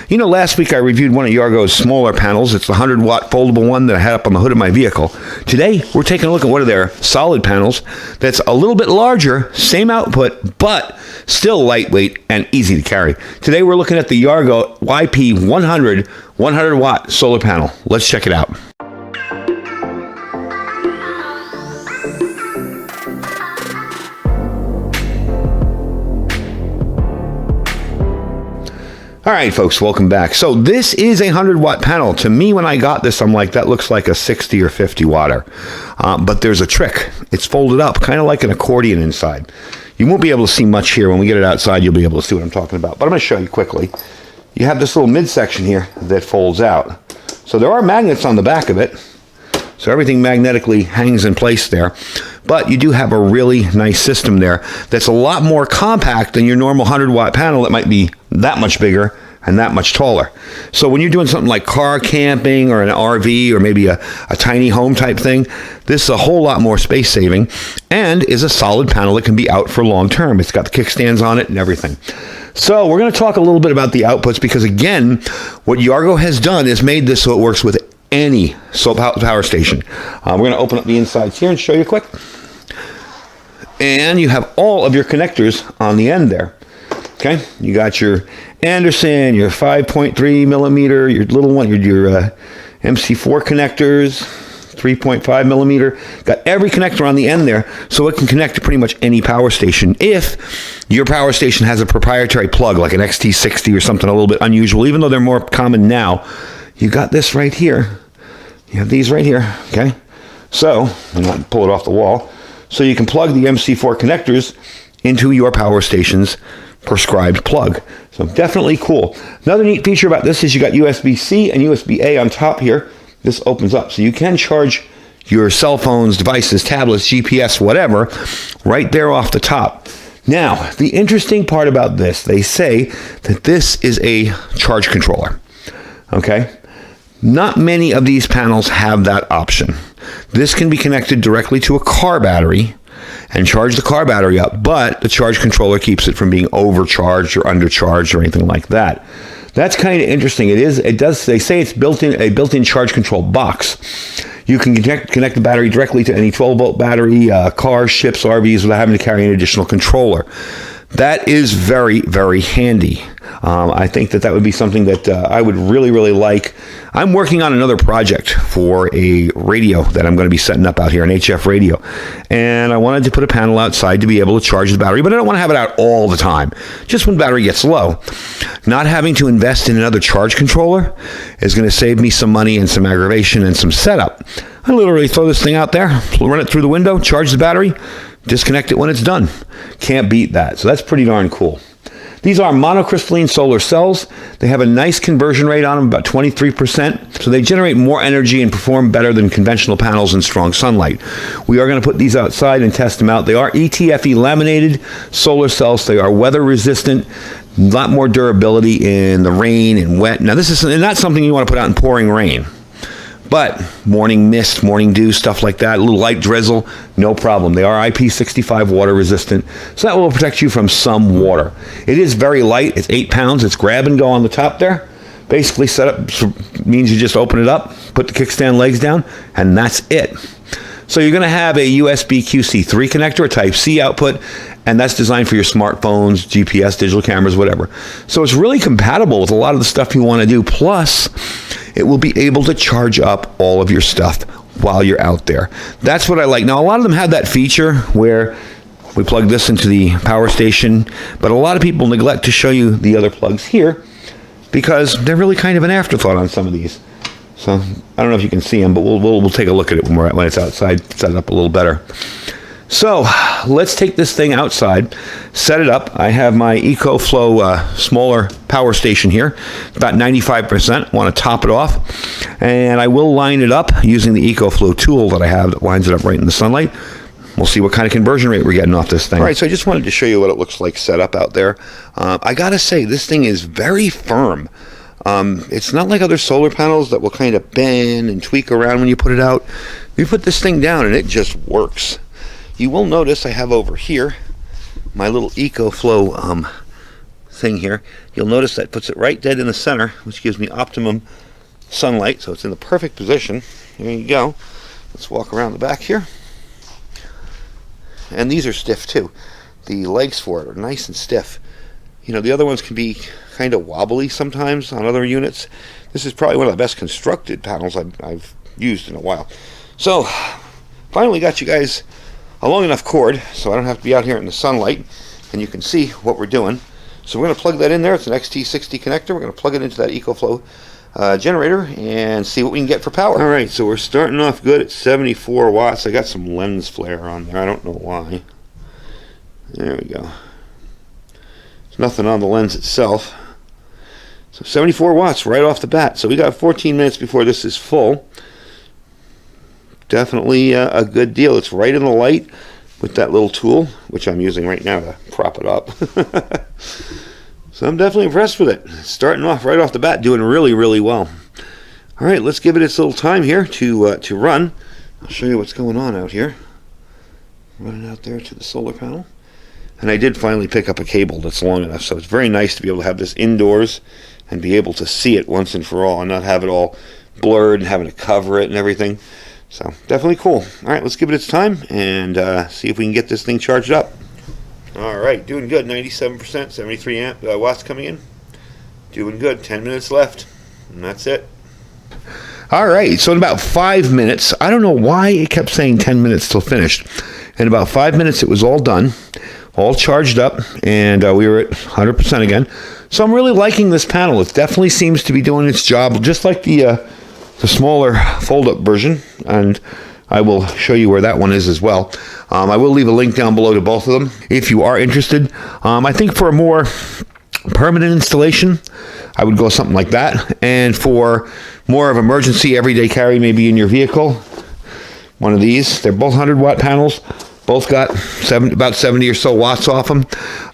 You know, last week I reviewed one of Yargo's smaller panels. It's the 100-watt foldable one that I had up on the hood of my vehicle. Today, we're taking a look at one of their solid panels that's a little bit larger, same output, but still lightweight and easy to carry. Today, we're looking at the Yargo YP100 100-watt solar panel. Let's check it out. All right, folks, welcome back. So this is a 100-watt panel. To me, when I got this, I'm like, that looks like a 60 or 50 watter. But there's a trick. It's folded up, kind of like an accordion inside. You won't be able to see much here. When we get it outside, you'll be able to see what I'm talking about. But I'm going to show you quickly. You have this little midsection here that folds out. So there are magnets on the back of it. So everything magnetically hangs in place there. But you do have a really nice system there that's a lot more compact than your normal 100-watt panel that might be that much bigger and that much taller. So when you're doing something like car camping or an RV or maybe a tiny home type thing, this is a whole lot more space saving and is a solid panel that can be out for long term. It's got the kickstands on it and everything. So we're going to talk a little bit about the outputs because, again, what Yargo has done is made this so it works with any solar power station. We're going to open up the insides here and show you quick. And you have all of your connectors on the end there. Okay, you got your Anderson, your 5.3 millimeter, your little one, your MC4 connectors, 3.5 millimeter. Got every connector on the end there, so it can connect to pretty much any power station. If your power station has a proprietary plug, like an XT60 or something a little bit unusual, even though they're more common now, you got this right here. You have these right here. Okay, so I'm not pull it off the wall. So you can plug the MC4 connectors into your power station's prescribed plug. So definitely cool. Another neat feature about this is you got USB-C and USB-A on top here. This opens up. So you can charge your cell phones, devices, tablets, GPS, whatever, right there off the top. Now, the interesting part about this, they say that this is a charge controller. Okay? Not many of these panels have that option. This can be connected directly to a car battery and charge the car battery up, but the charge controller keeps it from being overcharged or undercharged or anything like that. That's kind of interesting. They say it's a built-in charge control box. You can connect the battery directly to any 12-volt battery, cars, ships, RVs, without having to carry an additional controller. That is very, very handy. I think that would be something that I would really, really like. I'm working on another project for a radio that I'm going to be setting up out here, an HF radio. And I wanted to put a panel outside to be able to charge the battery, but I don't want to have it out all the time, just when battery gets low. Not having to invest in another charge controller is going to save me some money and some aggravation and some setup. I literally throw this thing out there, run it through the window, charge the battery, disconnect it when it's done. Can't beat that. So that's pretty darn cool. These are monocrystalline solar cells. They have a nice conversion rate on them, about 23%. So they generate more energy and perform better than conventional panels in strong sunlight. We are going to put these outside and test them out. They are ETFE laminated solar cells. They are weather resistant. A lot more durability in the rain and wet. Now, this is not something you want to put out in pouring rain. But morning mist, morning dew, stuff like that, a little light drizzle, no problem. They are IP65 water resistant, so that will protect you from some water. It is very light. It's 8 pounds. It's grab and go on the top there. Basically set up means you just open it up, put the kickstand legs down, and that's it. So you're going to have a USB QC3 connector, a Type-C output, and that's designed for your smartphones, GPS, digital cameras, whatever. So it's really compatible with a lot of the stuff you want to do. Plus, it will be able to charge up all of your stuff while you're out there. That's what I like. Now, a lot of them have that feature where we plug this into the power station, but a lot of people neglect to show you the other plugs here because they're really kind of an afterthought on some of these. So I don't know if you can see them, but we'll take a look at it when it's outside, set it up a little better. So let's take this thing outside, set it up. I have my EcoFlow smaller power station here, about 95%. Want to top it off, and I will line it up using the EcoFlow tool that I have that lines it up right in the sunlight. We'll see what kind of conversion rate we're getting off this thing. All right, so I just wanted to show you what it looks like set up out there. I gotta say, this thing is very firm. It's not like other solar panels that will kind of bend and tweak around when you put it out. You put this thing down and it just works. You will notice I have over here my little EcoFlow thing here, you'll notice that puts it right dead in the center, which gives me optimum sunlight, so it's in the perfect position. There you go. Let's walk around the back here. And these are stiff too. The legs for it are nice and stiff. You know, the other ones can be kind of wobbly sometimes on other units. This is probably one of the best constructed panels I've used in a while. So, finally got you guys a long enough cord so I don't have to be out here in the sunlight, and you can see what we're doing. So we're going to plug that in there. It's an XT60 connector. We're going to plug it into that EcoFlow generator and see what we can get for power. All right, so we're starting off good at 74 watts. I got some lens flare on there. I don't know why. There we go. There's nothing on the lens itself. So 74 watts right off the bat. So we got 14 minutes before this is full. Definitely a good deal. It's right in the light with that little tool, which I'm using right now to prop it up. So I'm definitely impressed with it. Starting off right off the bat, doing really, really well. All right, let's give it its little time here to run. I'll show you what's going on out here. Running out there to the solar panel. And I did finally pick up a cable that's long enough, so it's very nice to be able to have this indoors and be able to see it once and for all and not have it all blurred and having to cover it and everything. So definitely cool. All right, let's give it its time and see if we can get this thing charged up. All right, doing good. 97%, 73 watts coming in. Doing good. 10 minutes left, and that's it. All right, so in about 5 minutes, I don't know why it kept saying 10 minutes till finished. In about 5 minutes, it was all done, all charged up, and we were at 100% again. So I'm really liking this panel. It definitely seems to be doing its job, just like the smaller fold-up version, and I will show you where that one is as well. I will leave a link down below to both of them if you are interested. I think for a more permanent installation, I would go something like that. And for more of emergency everyday carry, maybe in your vehicle, one of these. They're both 100-watt panels. Both got about 70 or so watts off them.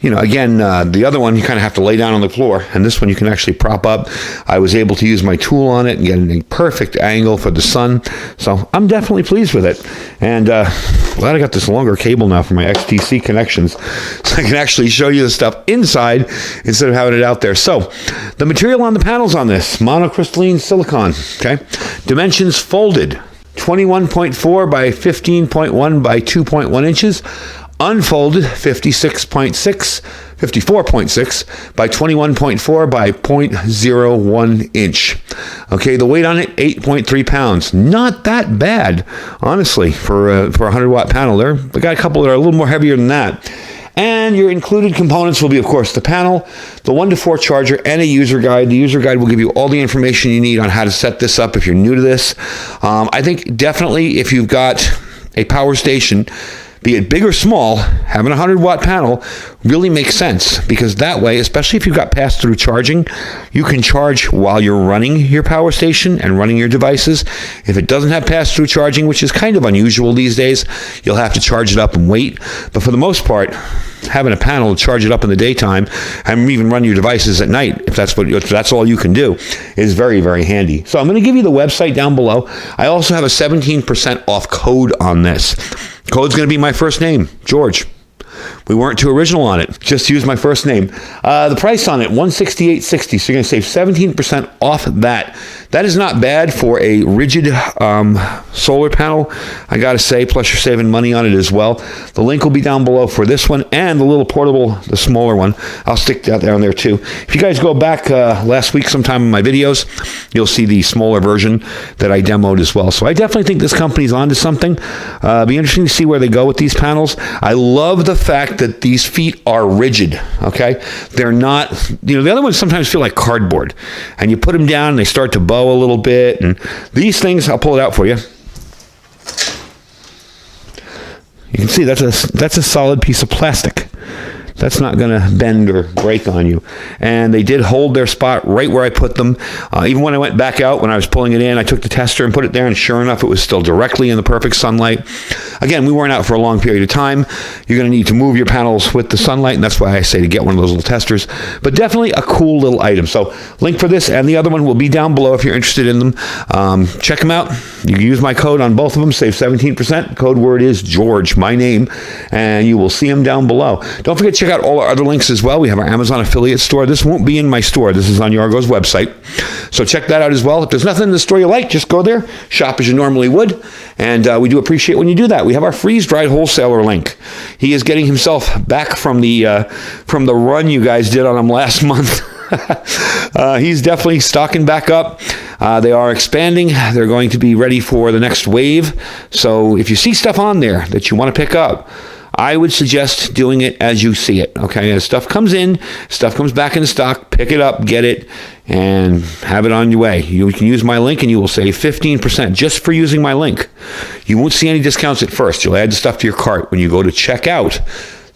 You know, again, the other one you kind of have to lay down on the floor, and this one you can actually prop up. I was able to use my tool on it and get a perfect angle for the sun. So I'm definitely pleased with it. And glad I got this longer cable now for my XTC connections, so I can actually show you the stuff inside instead of having it out there. So the material on the panels on this, monocrystalline silicon, okay? Dimensions folded. 21.4 by 15.1 by 2.1 inches. Unfolded 54.6 by 21.4 by 0.01 inch. Okay, the weight on it, 8.3 pounds. Not that bad, honestly, for a 100-watt panel. They got a couple that are a little more heavier than that. And your included components will be, of course, the panel, the 1 to 4 charger, and a user guide. The user guide will give you all the information you need on how to set this up if you're new to this. I think definitely if you've got a power station, be it big or small, having a 100-watt panel really makes sense, because that way, especially if you've got pass-through charging, you can charge while you're running your power station and running your devices. If it doesn't have pass-through charging, which is kind of unusual these days, you'll have to charge it up and wait. But for the most part, having a panel to charge it up in the daytime and even run your devices at night, if that's all you can do, is very, very handy. So I'm going to give you the website down below. I also have a 17% off code on this. Code's going to be my first name, George. We weren't too original on it. Just use my first name. The price on it, $168.60. So you're going to save 17% off that. That is not bad for a rigid solar panel, I got to say, plus you're saving money on it as well. The link will be down below for this one and the little portable, the smaller one. I'll stick that down there too. If you guys go back last week sometime in my videos, you'll see the smaller version that I demoed as well. So I definitely think this company's onto something. Be interesting to see where they go with these panels. I love the fact that these feet are rigid, okay? They're not, the other ones sometimes feel like cardboard, and you put them down and they start to bow a little bit, and these things, I'll pull it out for you. You can see that's a solid piece of plastic. That's not going to bend or break on you. And they did hold their spot right where I put them. Even when I went back out, when I was pulling it in, I took the tester and put it there, and sure enough, it was still directly in the perfect sunlight. Again, we weren't out for a long period of time. You're going to need to move your panels with the sunlight, and that's why I say to get one of those little testers. But definitely a cool little item. So link for this and the other one will be down below if you're interested in them. Check them out. You can use my code on both of them, save 17%. Code word is George, my name, and you will see them down below. Don't forget to check check out all our other links as well. We have our Amazon affiliate store. This won't be in my store. This is on Yargo's website. So check that out as well. If there's nothing in the store you like, just go there, shop as you normally would. And we do appreciate when you do that. We have our freeze-dried wholesaler link. He is getting himself back from the run you guys did on him last month. He's definitely stocking back up. They are expanding. They're going to be ready for the next wave. So if you see stuff on there that you want to pick up, I would suggest doing it as you see it. Okay, as stuff comes in, stuff comes back into stock, pick it up, get it, and have it on your way. You can use my link and you will save 15% just for using my link. You won't see any discounts at first. You'll add the stuff to your cart. When you go to checkout,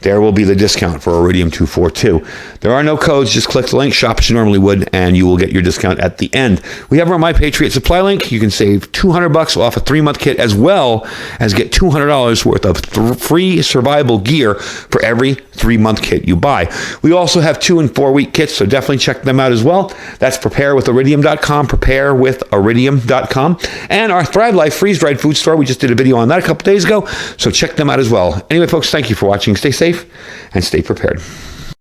there will be the discount for Iridium 242. There are no codes. Just click the link, shop as you normally would, and you will get your discount at the end. We have our My Patriot Supply link. You can save $200 off a 3-month kit, as well as get $200 worth of free survival gear for every 3-month kit you buy. We also have 2 and 4-week kits, so definitely check them out as well. That's preparewithiridium.com, preparewithiridium.com, and our Thrive Life freeze-dried food store. We just did a video on that a couple days ago, so check them out as well. Anyway, folks, thank you for watching. Stay safe and stay prepared.